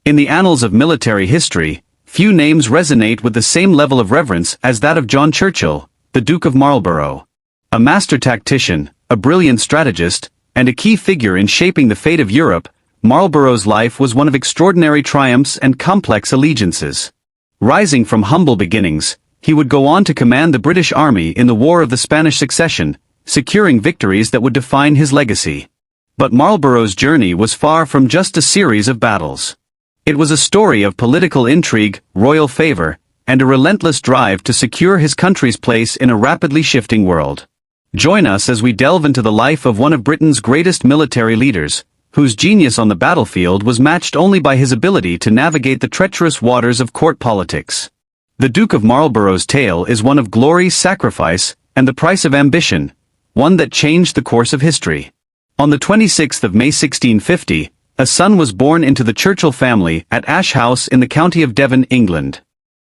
In the annals of military history, few names resonate with the same level of reverence as that of John Churchill, the Duke of Marlborough. A master tactician, a brilliant strategist, and a key figure in shaping the fate of Europe, Marlborough's life was one of extraordinary triumphs and complex allegiances. Rising from humble beginnings, he would go on to command the British Army in the War of the Spanish Succession, securing victories that would define his legacy. But Marlborough's journey was far from just a series of battles. It was a story of political intrigue, royal favor, and a relentless drive to secure his country's place in a rapidly shifting world. Join us as we delve into the life of one of Britain's greatest military leaders, whose genius on the battlefield was matched only by his ability to navigate the treacherous waters of court politics. The Duke of Marlborough's tale is one of glory, sacrifice, and the price of ambition, one that changed the course of history. On the 26th of May 1650, a son was born into the Churchill family at Ash House in the county of Devon, England.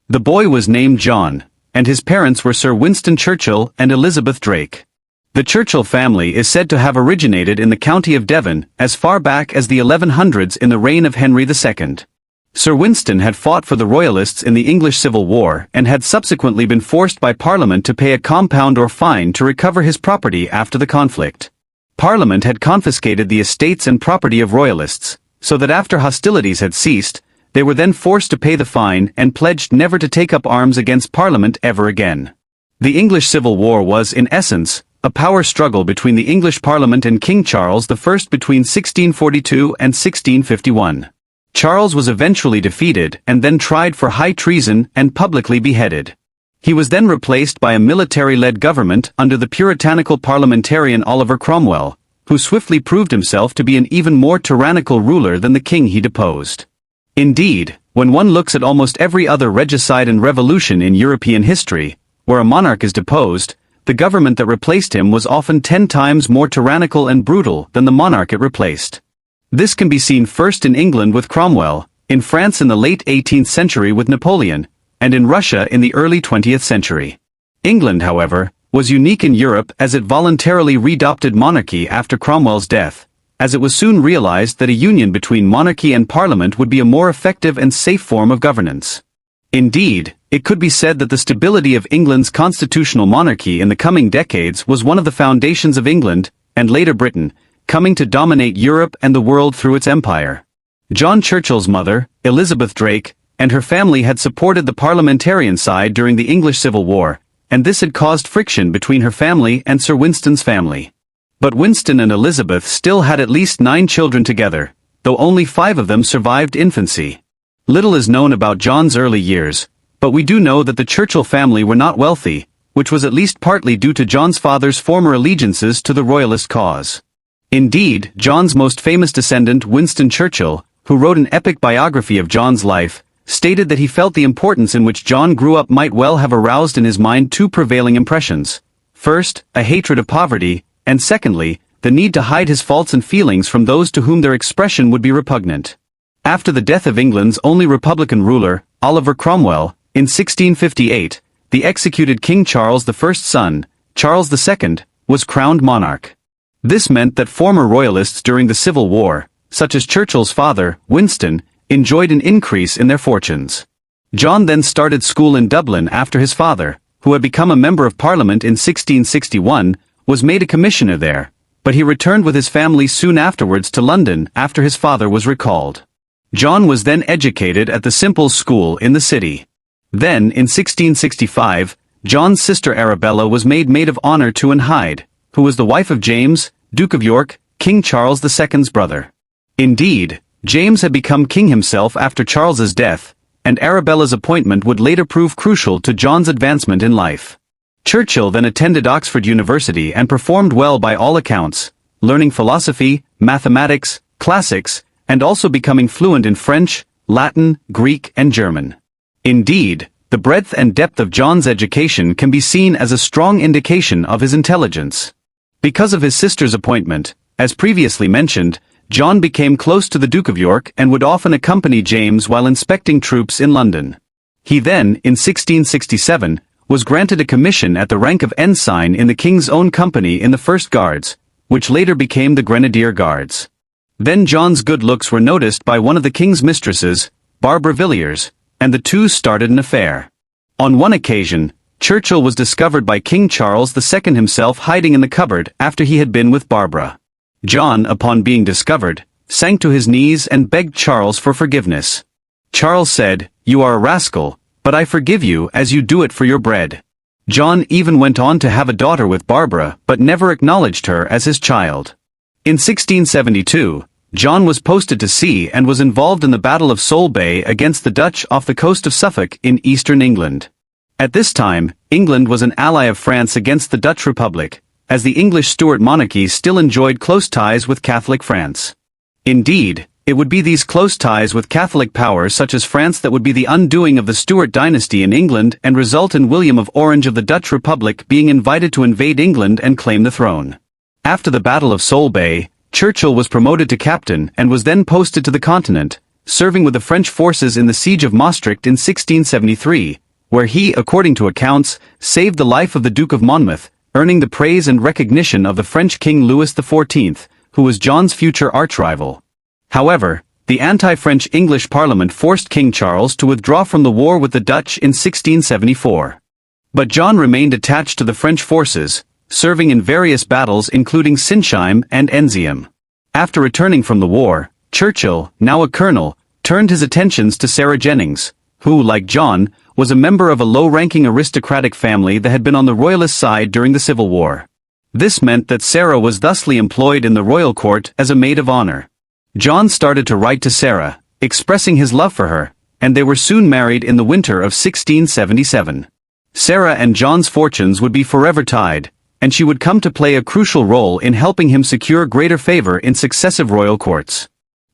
The boy was named John, and his parents were Sir Winston Churchill and Elizabeth Drake. The Churchill family is said to have originated in the county of Devon as far back as the 1100s in the reign of Henry II. Sir Winston had fought for the Royalists in the English Civil War and had subsequently been forced by Parliament to pay a compound or fine to recover his property after the conflict. Parliament had confiscated the estates and property of Royalists, so that after hostilities had ceased, they were then forced to pay the fine and pledged never to take up arms against Parliament ever again. The English Civil War was, in essence, a power struggle between the English Parliament and King Charles I between 1642 and 1651. Charles was eventually defeated and then tried for high treason and publicly beheaded. He was then replaced by a military-led government under the puritanical parliamentarian Oliver Cromwell, who swiftly proved himself to be an even more tyrannical ruler than the king he deposed. Indeed, when one looks at almost every other regicide and revolution in European history, where a monarch is deposed, the government that replaced him was often 10 times more tyrannical and brutal than the monarch it replaced. This can be seen first in England with Cromwell, in France in the late 18th century with Napoleon, and in Russia in the early 20th century. England, however, was unique in Europe as it voluntarily readopted monarchy after Cromwell's death, as it was soon realized that a union between monarchy and parliament would be a more effective and safe form of governance. Indeed, it could be said that the stability of England's constitutional monarchy in the coming decades was one of the foundations of England, and later Britain, coming to dominate Europe and the world through its empire. John Churchill's mother, Elizabeth Drake, and her family had supported the parliamentarian side during the English Civil War, and this had caused friction between her family and Sir Winston's family. But Winston and Elizabeth still had at least 9 children together, though only 5 of them survived infancy. Little is known about John's early years, but we do know that the Churchill family were not wealthy, which was at least partly due to John's father's former allegiances to the Royalist cause. Indeed, John's most famous descendant, Winston Churchill, who wrote an epic biography of John's life, stated that he felt the importance in which John grew up might well have aroused in his mind 2 prevailing impressions. First, a hatred of poverty, and secondly, the need to hide his faults and feelings from those to whom their expression would be repugnant. After the death of England's only Republican ruler, Oliver Cromwell, in 1658, the executed King Charles I's son, Charles II, was crowned monarch. This meant that former Royalists during the Civil War, such as Churchill's father, Winston, enjoyed an increase in their fortunes. John then started school in Dublin after his father, who had become a member of Parliament in 1661, was made a commissioner there, but he returned with his family soon afterwards to London after his father was recalled. John was then educated at the Simple School in the city. Then, in 1665, John's sister Arabella was made maid of honor to Anne Hyde, who was the wife of James, Duke of York, King Charles II's brother. Indeed, James had become king himself after Charles's death, and Arabella's appointment would later prove crucial to John's advancement in life. Churchill then attended Oxford University and performed well by all accounts, learning philosophy, mathematics, classics, and also becoming fluent in French, Latin, Greek, and German. Indeed, the breadth and depth of John's education can be seen as a strong indication of his intelligence. Because of his sister's appointment, as previously mentioned, John became close to the Duke of York and would often accompany James while inspecting troops in London. He then, in 1667, was granted a commission at the rank of ensign in the King's own company in the First Guards, which later became the Grenadier Guards. Then John's good looks were noticed by one of the King's mistresses, Barbara Villiers, and the two started an affair. On one occasion, Churchill was discovered by King Charles II himself hiding in the cupboard after he had been with Barbara. John, upon being discovered, sank to his knees and begged Charles for forgiveness. Charles said, "You are a rascal, but I forgive you as you do it for your bread." John even went on to have a daughter with Barbara but never acknowledged her as his child. In 1672, John was posted to sea and was involved in the Battle of Solebay against the Dutch off the coast of Suffolk in eastern England. At this time, England was an ally of France against the Dutch Republic, as the English Stuart monarchy still enjoyed close ties with Catholic France. Indeed, it would be these close ties with Catholic powers such as France that would be the undoing of the Stuart dynasty in England and result in William of Orange of the Dutch Republic being invited to invade England and claim the throne. After the Battle of Solebay, Churchill was promoted to captain and was then posted to the continent, serving with the French forces in the Siege of Maastricht in 1673, where he, according to accounts, saved the life of the Duke of Monmouth, earning the praise and recognition of the French King Louis XIV, who was John's future archrival. However, the anti-French English Parliament forced King Charles to withdraw from the war with the Dutch in 1674. But John remained attached to the French forces, serving in various battles including Sinchheim and Enzium. After returning from the war, Churchill, now a colonel, turned his attentions to Sarah Jennings, who, like John, was a member of a low-ranking aristocratic family that had been on the royalist side during the Civil War. This meant that Sarah was thusly employed in the royal court as a maid of honor. John started to write to Sarah, expressing his love for her, and they were soon married in the winter of 1677. Sarah and John's fortunes would be forever tied, and she would come to play a crucial role in helping him secure greater favor in successive royal courts.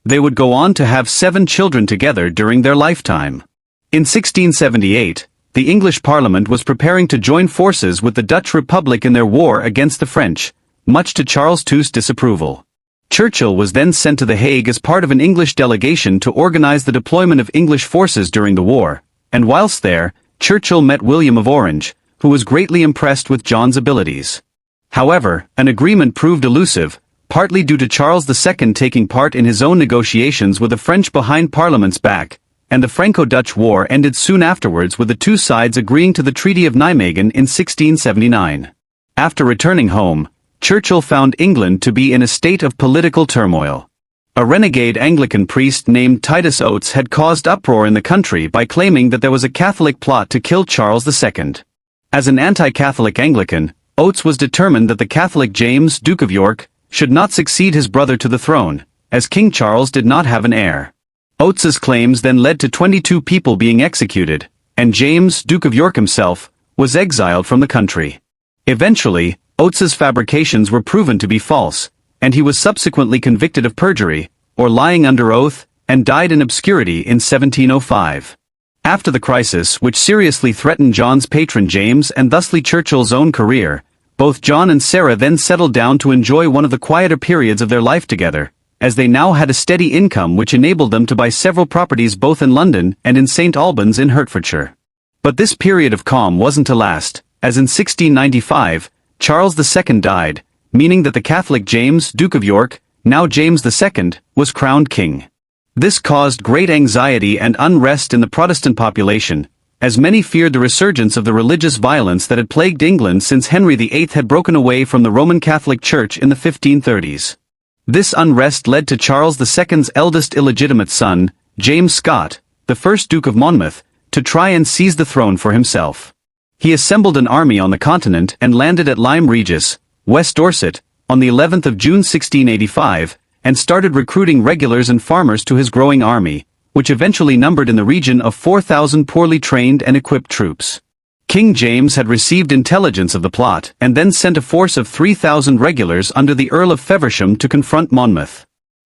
They would go on to have 7 children together during their lifetime. In 1678, the English Parliament was preparing to join forces with the Dutch Republic in their war against the French, much to Charles II's disapproval. Churchill was then sent to The Hague as part of an English delegation to organize the deployment of English forces during the war, and whilst there, Churchill met William of Orange, who was greatly impressed with John's abilities. However, an agreement proved elusive, partly due to Charles II taking part in his own negotiations with the French behind Parliament's back, and the Franco-Dutch War ended soon afterwards with the two sides agreeing to the Treaty of Nijmegen in 1679. After returning home, Churchill found England to be in a state of political turmoil. A renegade Anglican priest named Titus Oates had caused uproar in the country by claiming that there was a Catholic plot to kill Charles II. As an anti-Catholic Anglican, Oates was determined that the Catholic James, Duke of York, should not succeed his brother to the throne, as King Charles did not have an heir. Oates's claims then led to 22 people being executed, and James, Duke of York himself, was exiled from the country. Eventually, Oates's fabrications were proven to be false, and he was subsequently convicted of perjury, or lying under oath, and died in obscurity in 1705. After the crisis which seriously threatened John's patron James and thusly Churchill's own career, both John and Sarah then settled down to enjoy one of the quieter periods of their life together, as they now had a steady income which enabled them to buy several properties both in London and in St. Albans in Hertfordshire. But this period of calm wasn't to last, as in 1695, Charles II died, meaning that the Catholic James, Duke of York, now James II, was crowned king. This caused great anxiety and unrest in the Protestant population, as many feared the resurgence of the religious violence that had plagued England since Henry VIII had broken away from the Roman Catholic Church in the 1530s. This unrest led to Charles II's eldest illegitimate son, James Scott, the first Duke of Monmouth, to try and seize the throne for himself. He assembled an army on the continent and landed at Lyme Regis, West Dorset, on the 11th of June 1685, and started recruiting regulars and farmers to his growing army, which eventually numbered in the region of 4,000 poorly trained and equipped troops. King James had received intelligence of the plot and then sent a force of 3,000 regulars under the Earl of Feversham to confront Monmouth.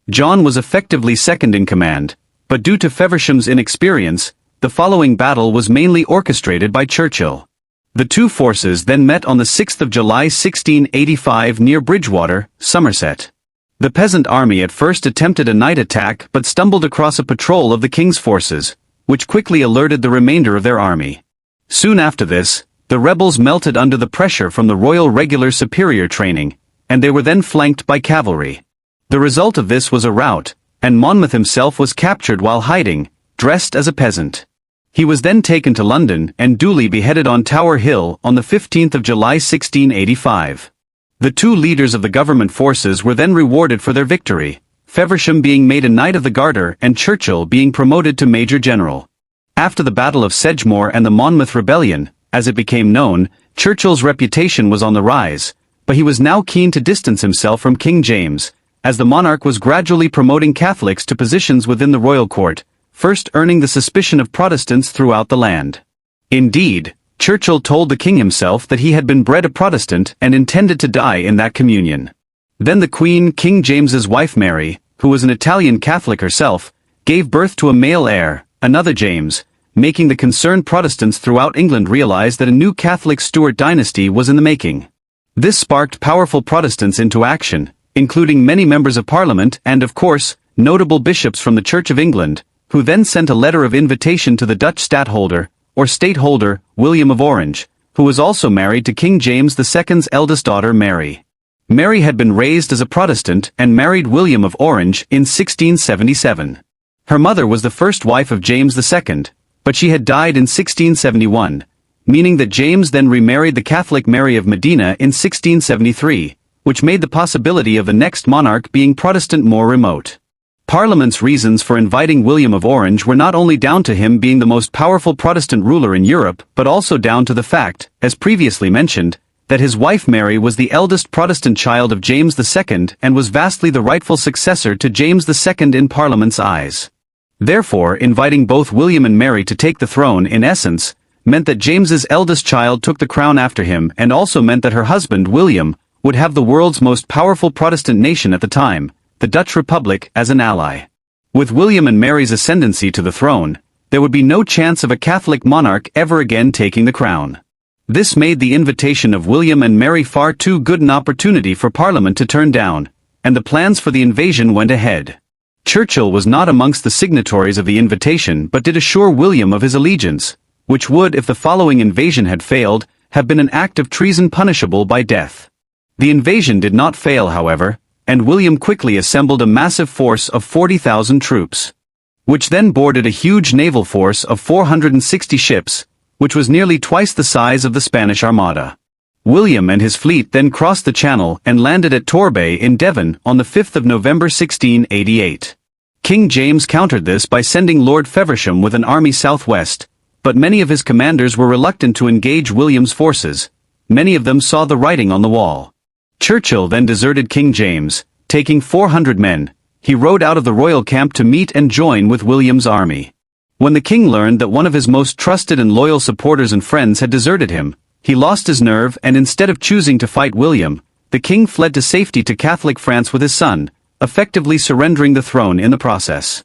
John was effectively second in command, but due to Feversham's inexperience, the following battle was mainly orchestrated by Churchill. The two forces then met on the 6th of July 1685 near Bridgewater, Somerset. The peasant army at first attempted a night attack but stumbled across a patrol of the king's forces, which quickly alerted the remainder of their army. Soon after this, the rebels melted under the pressure from the Royal Regular superior training, and they were then flanked by cavalry. The result of this was a rout, and Monmouth himself was captured while hiding, dressed as a peasant. He was then taken to London and duly beheaded on Tower Hill on the 15th of July 1685. The two leaders of the government forces were then rewarded for their victory, Feversham being made a Knight of the Garter and Churchill being promoted to Major General. After the Battle of Sedgemoor and the Monmouth Rebellion, as it became known, Churchill's reputation was on the rise, but he was now keen to distance himself from King James, as the monarch was gradually promoting Catholics to positions within the royal court, first earning the suspicion of Protestants throughout the land. Indeed, Churchill told the king himself that he had been bred a Protestant and intended to die in that communion. Then the Queen, King James's wife Mary, who was an Italian Catholic herself, gave birth to a male heir, another James, making the concerned Protestants throughout England realize that a new Catholic Stuart dynasty was in the making. This sparked powerful Protestants into action, including many members of Parliament and, of course, notable bishops from the Church of England, who then sent a letter of invitation to the Dutch stadtholder, or stateholder, William of Orange, who was also married to King James II's eldest daughter Mary. Mary had been raised as a Protestant and married William of Orange in 1677. Her mother was the first wife of James II, but she had died in 1671, meaning that James then remarried the Catholic Mary of Modena in 1673, which made the possibility of the next monarch being Protestant more remote. Parliament's reasons for inviting William of Orange were not only down to him being the most powerful Protestant ruler in Europe but also down to the fact, as previously mentioned, that his wife Mary was the eldest Protestant child of James II and was vastly the rightful successor to James II in Parliament's eyes. Therefore, inviting both William and Mary to take the throne in essence, meant that James's eldest child took the crown after him and also meant that her husband, William, would have the world's most powerful Protestant nation at the time, the Dutch Republic, as an ally. With William and Mary's ascendancy to the throne, there would be no chance of a Catholic monarch ever again taking the crown. This made the invitation of William and Mary far too good an opportunity for Parliament to turn down, and the plans for the invasion went ahead. Churchill was not amongst the signatories of the invitation but did assure William of his allegiance, which would, if the following invasion had failed, have been an act of treason punishable by death. The invasion did not fail, however, and William quickly assembled a massive force of 40,000 troops, which then boarded a huge naval force of 460 ships, which was nearly twice the size of the Spanish Armada. William and his fleet then crossed the Channel and landed at Torbay in Devon on the 5th of November 1688. King James countered this by sending Lord Feversham with an army southwest, but many of his commanders were reluctant to engage William's forces. Many of them saw the writing on the wall. Churchill then deserted King James, taking 400 men. He rode out of the royal camp to meet and join with William's army. When the king learned that one of his most trusted and loyal supporters and friends had deserted him, he lost his nerve and instead of choosing to fight William, the king fled to safety to Catholic France with his son, effectively surrendering the throne in the process.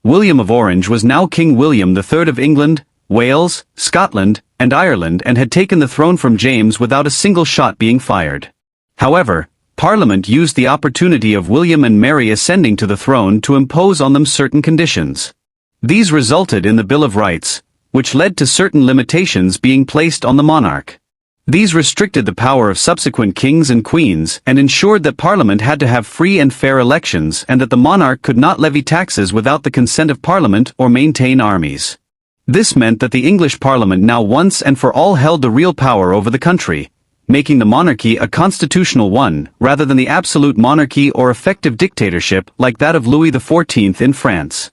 William of Orange was now King William III of England, Wales, Scotland, and Ireland and had taken the throne from James without a single shot being fired. However, Parliament used the opportunity of William and Mary ascending to the throne to impose on them certain conditions. These resulted in the Bill of Rights, which led to certain limitations being placed on the monarch. These restricted the power of subsequent kings and queens and ensured that Parliament had to have free and fair elections and that the monarch could not levy taxes without the consent of Parliament or maintain armies. This meant that the English Parliament now once and for all held the real power over the country, making the monarchy a constitutional one rather than the absolute monarchy or effective dictatorship like that of Louis XIV in France.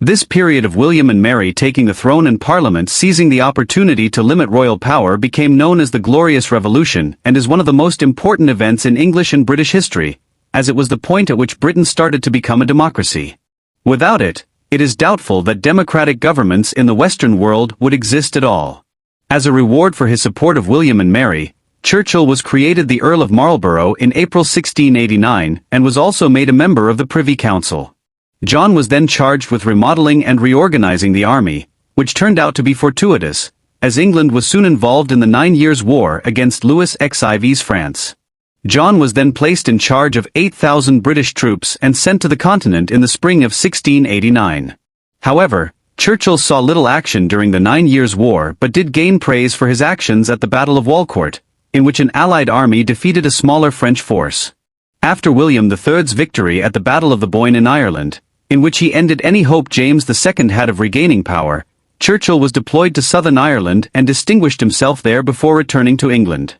This period of William and Mary taking the throne and Parliament seizing the opportunity to limit royal power became known as the Glorious Revolution and is one of the most important events in English and British history, as it was the point at which Britain started to become a democracy. Without it, it is doubtful that democratic governments in the Western world would exist at all. As a reward for his support of William and Mary, Churchill was created the Earl of Marlborough in April 1689 and was also made a member of the Privy Council. John was then charged with remodeling and reorganizing the army, which turned out to be fortuitous, as England was soon involved in the 9 Years' War against Louis XIV's France. John was then placed in charge of 8,000 British troops and sent to the continent in the spring of 1689. However, Churchill saw little action during the 9 Years' War but did gain praise for his actions at the Battle of Walcourt, in which an Allied army defeated a smaller French force. After William III's victory at the Battle of the Boyne in Ireland, in which he ended any hope James II had of regaining power, Churchill was deployed to Southern Ireland and distinguished himself there before returning to England.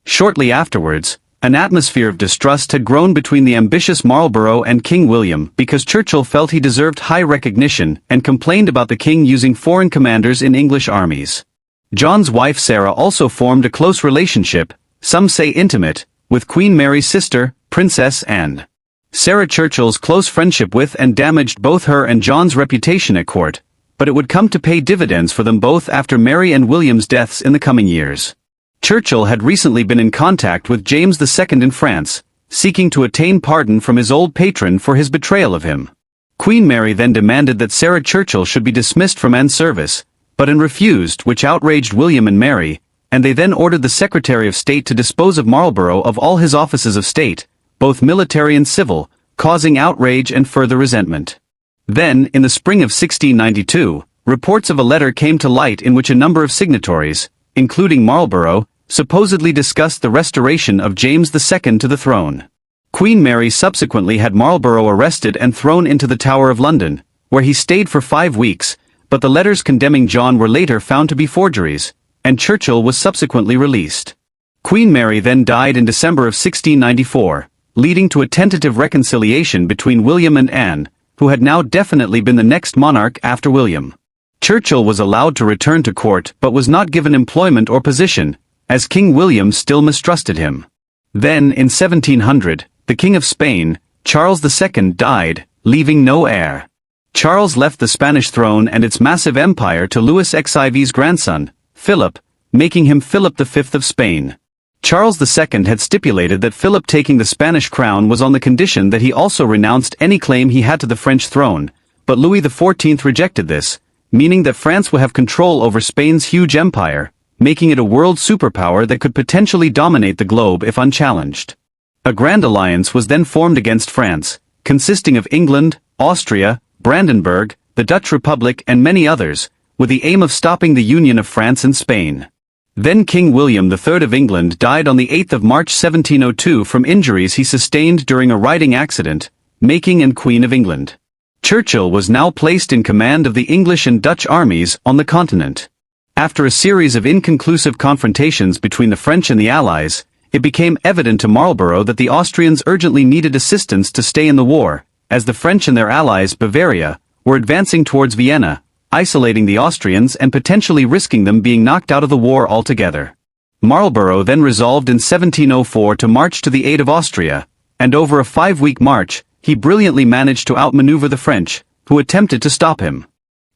Shortly afterwards, an atmosphere of distrust had grown between the ambitious Marlborough and King William because Churchill felt he deserved high recognition and complained about the king using foreign commanders in English armies. John's wife Sarah also formed a close relationship, some say intimate, with Queen Mary's sister, Princess Anne. Sarah Churchill's close friendship with and damaged both her and John's reputation at court, but it would come to pay dividends for them both after Mary and William's deaths in the coming years. Churchill had recently been in contact with James II in France, seeking to attain pardon from his old patron for his betrayal of him. Queen Mary then demanded that Sarah Churchill should be dismissed from Anne's service, but Anne refused, which outraged William and Mary, and they then ordered the Secretary of State to dispose of Marlborough of all his offices of state, both military and civil, causing outrage and further resentment. Then, in the spring of 1692, reports of a letter came to light in which a number of signatories, including Marlborough, supposedly discussed the restoration of James II to the throne. Queen Mary subsequently had Marlborough arrested and thrown into the Tower of London, where he stayed for 5 weeks, but the letters condemning John were later found to be forgeries, and Churchill was subsequently released. Queen Mary then died in December of 1694, leading to a tentative reconciliation between William and Anne, who had now definitely been the next monarch after William. Churchill was allowed to return to court but was not given employment or position, as King William still mistrusted him. Then, in 1700, the King of Spain, Charles II, died, leaving no heir. Charles left the Spanish throne and its massive empire to Louis XIV's grandson, Philip, making him Philip V of Spain. Charles II had stipulated that Philip taking the Spanish crown was on the condition that he also renounced any claim he had to the French throne, but Louis XIV rejected this, meaning that France would have control over Spain's huge empire, making it a world superpower that could potentially dominate the globe if unchallenged. A grand alliance was then formed against France, consisting of England, Austria, Brandenburg, the Dutch Republic and many others, with the aim of stopping the union of France and Spain. Then King William III of England died on the 8th of March 1702 from injuries he sustained during a riding accident, making him Queen of England. Churchill was now placed in command of the English and Dutch armies on the continent. After a series of inconclusive confrontations between the French and the Allies, it became evident to Marlborough that the Austrians urgently needed assistance to stay in the war, as the French and their allies, Bavaria, were advancing towards Vienna, isolating the Austrians and potentially risking them being knocked out of the war altogether. Marlborough then resolved in 1704 to march to the aid of Austria, and over a 5-week march, he brilliantly managed to outmaneuver the French, who attempted to stop him.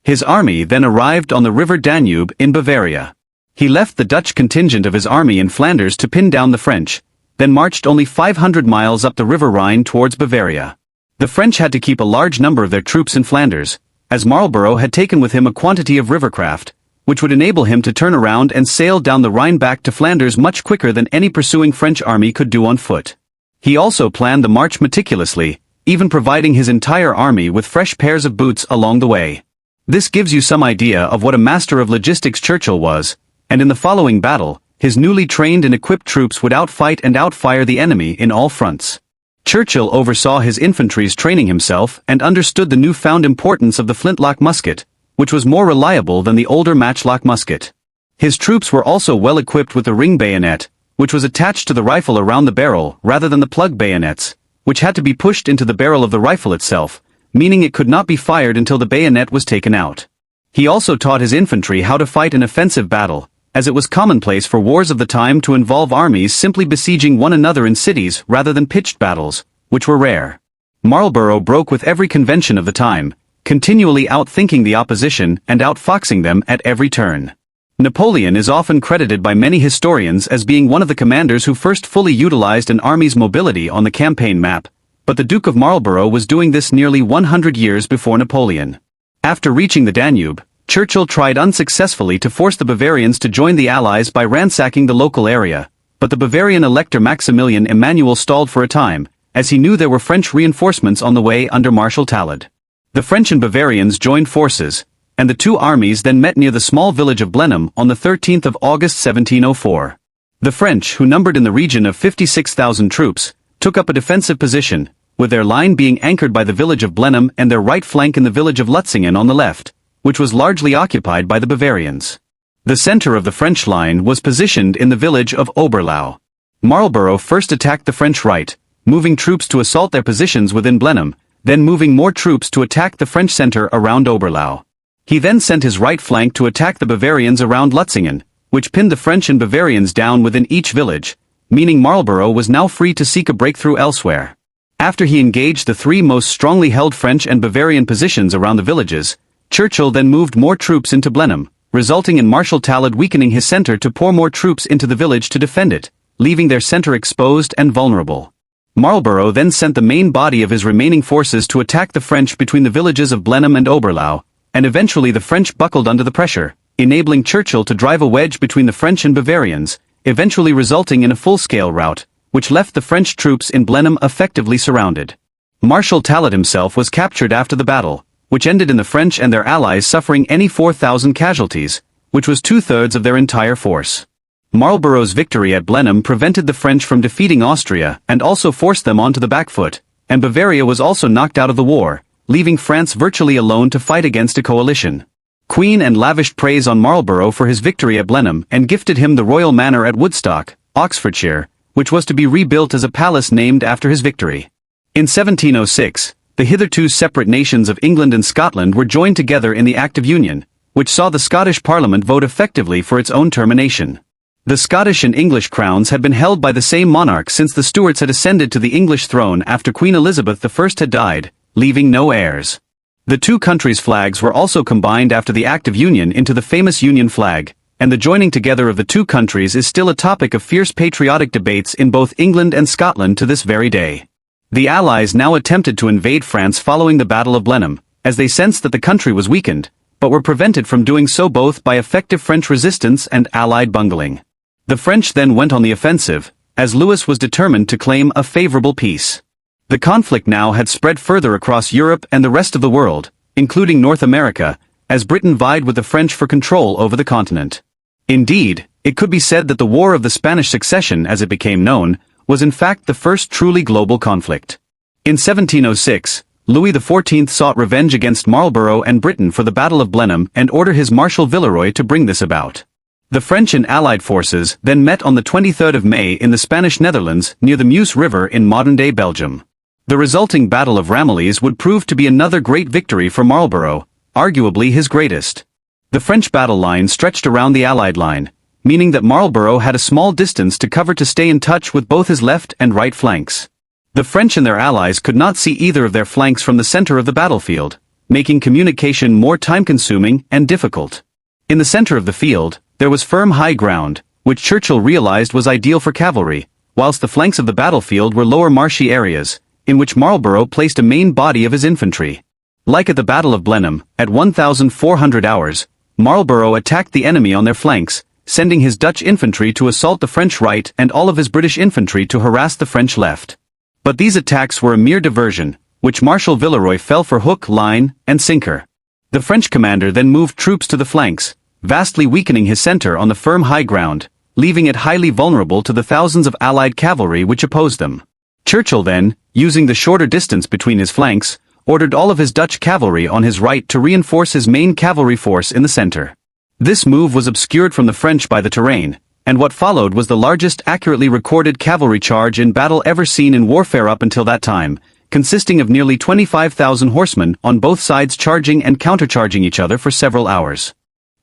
His army then arrived on the river Danube in Bavaria. He left the Dutch contingent of his army in Flanders to pin down the French, then marched only 500 miles up the river Rhine towards Bavaria. The French had to keep a large number of their troops in Flanders, as Marlborough had taken with him a quantity of rivercraft, which would enable him to turn around and sail down the Rhine back to Flanders much quicker than any pursuing French army could do on foot. He also planned the march meticulously, even providing his entire army with fresh pairs of boots along the way. This gives you some idea of what a master of logistics Churchill was, and in the following battle, his newly trained and equipped troops would outfight and outfire the enemy in all fronts. Churchill oversaw his infantry's training himself and understood the newfound importance of the flintlock musket, which was more reliable than the older matchlock musket. His troops were also well equipped with the ring bayonet, which was attached to the rifle around the barrel rather than the plug bayonets, which had to be pushed into the barrel of the rifle itself, meaning it could not be fired until the bayonet was taken out. He also taught his infantry how to fight an offensive battle, as it was commonplace for wars of the time to involve armies simply besieging one another in cities rather than pitched battles, which were rare. Marlborough broke with every convention of the time, continually outthinking the opposition and outfoxing them at every turn. Napoleon is often credited by many historians as being one of the commanders who first fully utilized an army's mobility on the campaign map, but the Duke of Marlborough was doing this nearly 100 years before Napoleon. After reaching the Danube, Churchill tried unsuccessfully to force the Bavarians to join the Allies by ransacking the local area, but the Bavarian Elector Maximilian Emanuel stalled for a time, as he knew there were French reinforcements on the way under Marshal Talad. The French and Bavarians joined forces, and the two armies then met near the small village of Blenheim on the 13th of August 1704. The French, who numbered in the region of 56,000 troops, took up a defensive position, with their line being anchored by the village of Blenheim and their right flank in the village of Lutzingen on the left, which was largely occupied by the Bavarians. The center of the French line was positioned in the village of Oberlau. Marlborough first attacked the French right, moving troops to assault their positions within Blenheim, then moving more troops to attack the French center around Oberlau. He then sent his right flank to attack the Bavarians around Lutzingen, which pinned the French and Bavarians down within each village, meaning Marlborough was now free to seek a breakthrough elsewhere. After he engaged the three most strongly held French and Bavarian positions around the villages, Churchill then moved more troops into Blenheim, resulting in Marshal Talleyrand weakening his center to pour more troops into the village to defend it, leaving their center exposed and vulnerable. Marlborough then sent the main body of his remaining forces to attack the French between the villages of Blenheim and Oberlau, and eventually the French buckled under the pressure, enabling Churchill to drive a wedge between the French and Bavarians, eventually resulting in a full-scale rout, which left the French troops in Blenheim effectively surrounded. Marshal Talleyrand himself was captured after the battle, which ended in the French and their allies suffering any 4,000 casualties, which was 2/3 of their entire force. Marlborough's victory at Blenheim prevented the French from defeating Austria and also forced them onto the back foot, and Bavaria was also knocked out of the war, leaving France virtually alone to fight against a coalition. Queen Anne lavished praise on Marlborough for his victory at Blenheim and gifted him the royal manor at Woodstock, Oxfordshire, which was to be rebuilt as a palace named after his victory. In 1706, the hitherto separate nations of England and Scotland were joined together in the Act of Union, which saw the Scottish Parliament vote effectively for its own termination. The Scottish and English crowns had been held by the same monarch since the Stuarts had ascended to the English throne after Queen Elizabeth I had died, leaving no heirs. The two countries' flags were also combined after the Act of Union into the famous Union flag, and the joining together of the two countries is still a topic of fierce patriotic debates in both England and Scotland to this very day. The Allies now attempted to invade France following the Battle of Blenheim, as they sensed that the country was weakened, but were prevented from doing so both by effective French resistance and Allied bungling. The French then went on the offensive, as Louis was determined to claim a favorable peace. The conflict now had spread further across Europe and the rest of the world, including North America, as Britain vied with the French for control over the continent. Indeed, it could be said that the War of the Spanish Succession, as it became known, was in fact the first truly global conflict. In 1706, Louis XIV sought revenge against Marlborough and Britain for the Battle of Blenheim and ordered his Marshal Villeroy to bring this about. The French and Allied forces then met on the 23rd of May in the Spanish Netherlands near the Meuse River in modern-day Belgium. The resulting Battle of Ramillies would prove to be another great victory for Marlborough, arguably his greatest. The French battle line stretched around the Allied line, meaning that Marlborough had a small distance to cover to stay in touch with both his left and right flanks. The French and their allies could not see either of their flanks from the center of the battlefield, making communication more time-consuming and difficult. In the center of the field, there was firm high ground, which Churchill realized was ideal for cavalry, whilst the flanks of the battlefield were lower marshy areas, in which Marlborough placed a main body of his infantry. Like at the Battle of Blenheim, at 1,400 hours, Marlborough attacked the enemy on their flanks, sending his Dutch infantry to assault the French right and all of his British infantry to harass the French left. But these attacks were a mere diversion, which Marshal Villeroy fell for hook, line, and sinker. The French commander then moved troops to the flanks, vastly weakening his center on the firm high ground, leaving it highly vulnerable to the thousands of Allied cavalry which opposed them. Churchill then, using the shorter distance between his flanks, ordered all of his Dutch cavalry on his right to reinforce his main cavalry force in the center. This move was obscured from the French by the terrain, and what followed was the largest accurately recorded cavalry charge in battle ever seen in warfare up until that time, consisting of nearly 25,000 horsemen on both sides charging and countercharging each other for several hours.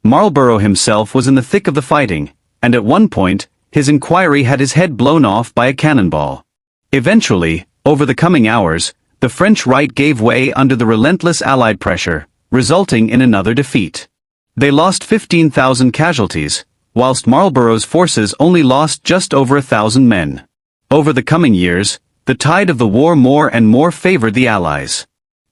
Marlborough himself was in the thick of the fighting, and at one point, his inquiry had his head blown off by a cannonball. Eventually, over the coming hours, the French right gave way under the relentless Allied pressure, resulting in another defeat. They lost 15,000 casualties, whilst Marlborough's forces only lost just over 1,000 men. Over the coming years, the tide of the war more and more favored the Allies.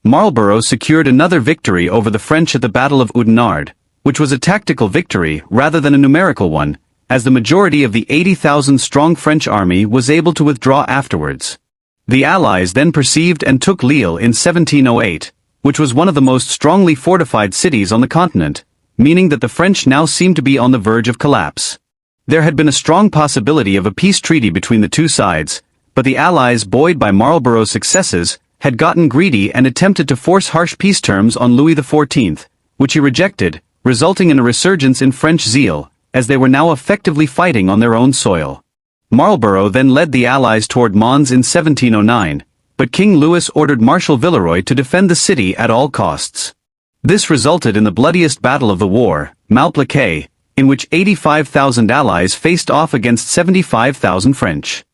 Marlborough secured another victory over the French at the Battle of Oudenarde, which was a tactical victory rather than a numerical one, as the majority of the 80,000-strong French army was able to withdraw afterwards. The Allies then perceived and took Lille in 1708, which was one of the most strongly fortified cities on the continent, meaning that the French now seemed to be on the verge of collapse. There had been a strong possibility of a peace treaty between the two sides, but the Allies, buoyed by Marlborough's successes, had gotten greedy and attempted to force harsh peace terms on Louis XIV, which he rejected, resulting in a resurgence in French zeal, as they were now effectively fighting on their own soil. Marlborough then led the Allies toward Mons in 1709, but King Louis ordered Marshal Villeroy to defend the city at all costs. This resulted in the bloodiest battle of the war, Malplaquet, in which 85,000 Allies faced off against 75,000 French.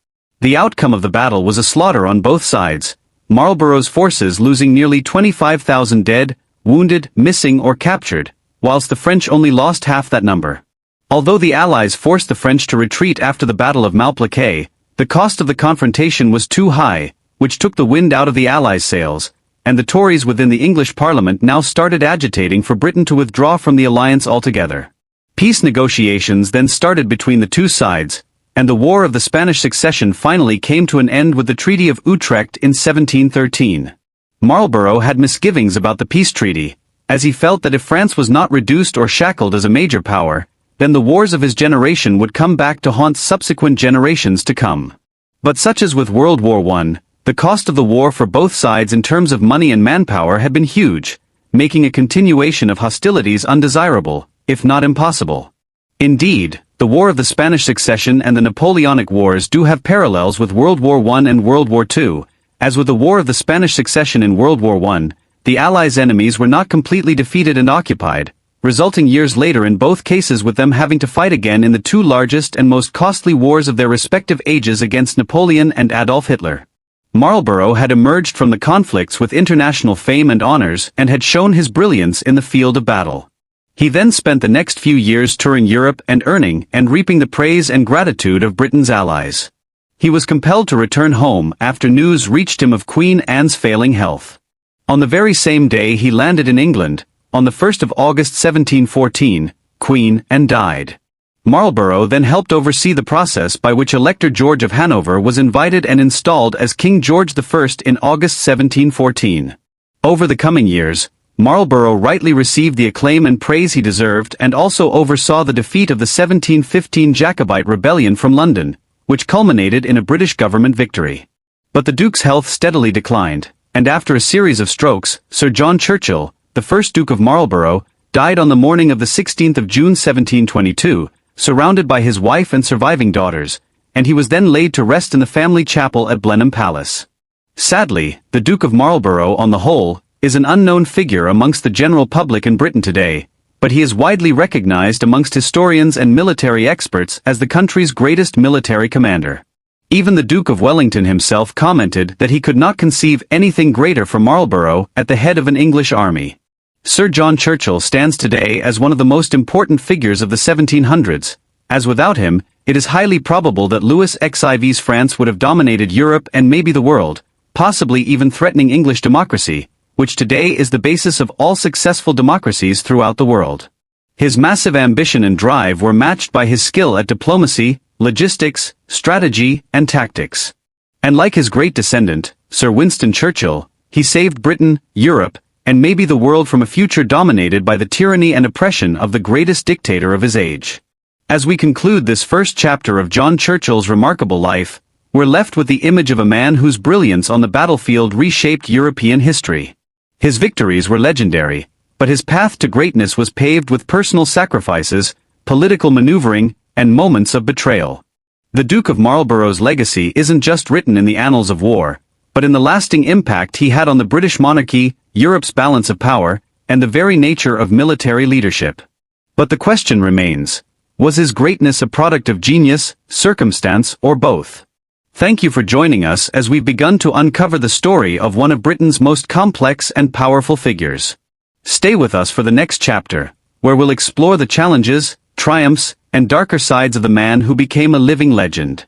The outcome of the battle was a slaughter on both sides, Marlborough's forces losing nearly 25,000 dead, wounded, missing or captured, whilst the French only lost half that number. Although the Allies forced the French to retreat after the Battle of Malplaquet, the cost of the confrontation was too high, which took the wind out of the Allies' sails, and the Tories within the English Parliament now started agitating for Britain to withdraw from the alliance altogether. Peace negotiations then started between the two sides, and the War of the Spanish Succession finally came to an end with the Treaty of Utrecht in 1713. Marlborough had misgivings about the peace treaty, as he felt that if France was not reduced or shackled as a major power, then the wars of his generation would come back to haunt subsequent generations to come. But such as with World War I, the cost of the war for both sides in terms of money and manpower had been huge, making a continuation of hostilities undesirable, if not impossible. Indeed, the War of the Spanish Succession and the Napoleonic Wars do have parallels with World War I and World War II, as with the War of the Spanish Succession in World War I, the Allies' enemies were not completely defeated and occupied, resulting years later in both cases with them having to fight again in the two largest and most costly wars of their respective ages against Napoleon and Adolf Hitler. Marlborough had emerged from the conflicts with international fame and honors and had shown his brilliance in the field of battle. He then spent the next few years touring Europe and earning and reaping the praise and gratitude of Britain's allies. He was compelled to return home after news reached him of Queen Anne's failing health. On the very same day he landed in England, on the 1st of August 1714, Queen Anne died. Marlborough then helped oversee the process by which Elector George of Hanover was invited and installed as King George I in August 1714. Over the coming years, Marlborough rightly received the acclaim and praise he deserved and also oversaw the defeat of the 1715 Jacobite rebellion from London, which culminated in a British government victory. But the Duke's health steadily declined, and after a series of strokes, Sir John Churchill, the first Duke of Marlborough, died on the morning of the 16th of June 1722, surrounded by his wife and surviving daughters, and he was then laid to rest in the family chapel at Blenheim Palace. Sadly, the Duke of Marlborough on the whole, is an unknown figure amongst the general public in Britain today, but he is widely recognized amongst historians and military experts as the country's greatest military commander. Even the Duke of Wellington himself commented that he could not conceive anything greater for Marlborough at the head of an English army. Sir John Churchill stands today as one of the most important figures of the 1700s, as without him, it is highly probable that Louis XIV's France would have dominated Europe and maybe the world, possibly even threatening English democracy, which today is the basis of all successful democracies throughout the world. His massive ambition and drive were matched by his skill at diplomacy, logistics, strategy, and tactics. And like his great descendant, Sir Winston Churchill, he saved Britain, Europe, and maybe the world from a future dominated by the tyranny and oppression of the greatest dictator of his age. As we conclude this first chapter of John Churchill's remarkable life, we're left with the image of a man whose brilliance on the battlefield reshaped European history. His victories were legendary, but his path to greatness was paved with personal sacrifices, political maneuvering, and moments of betrayal. The Duke of Marlborough's legacy isn't just written in the annals of war, but in the lasting impact he had on the British monarchy, Europe's balance of power, and the very nature of military leadership. But the question remains, was his greatness a product of genius, circumstance, or both? Thank you for joining us as we've begun to uncover the story of one of Britain's most complex and powerful figures. Stay with us for the next chapter, where we'll explore the challenges, triumphs, and darker sides of the man who became a living legend.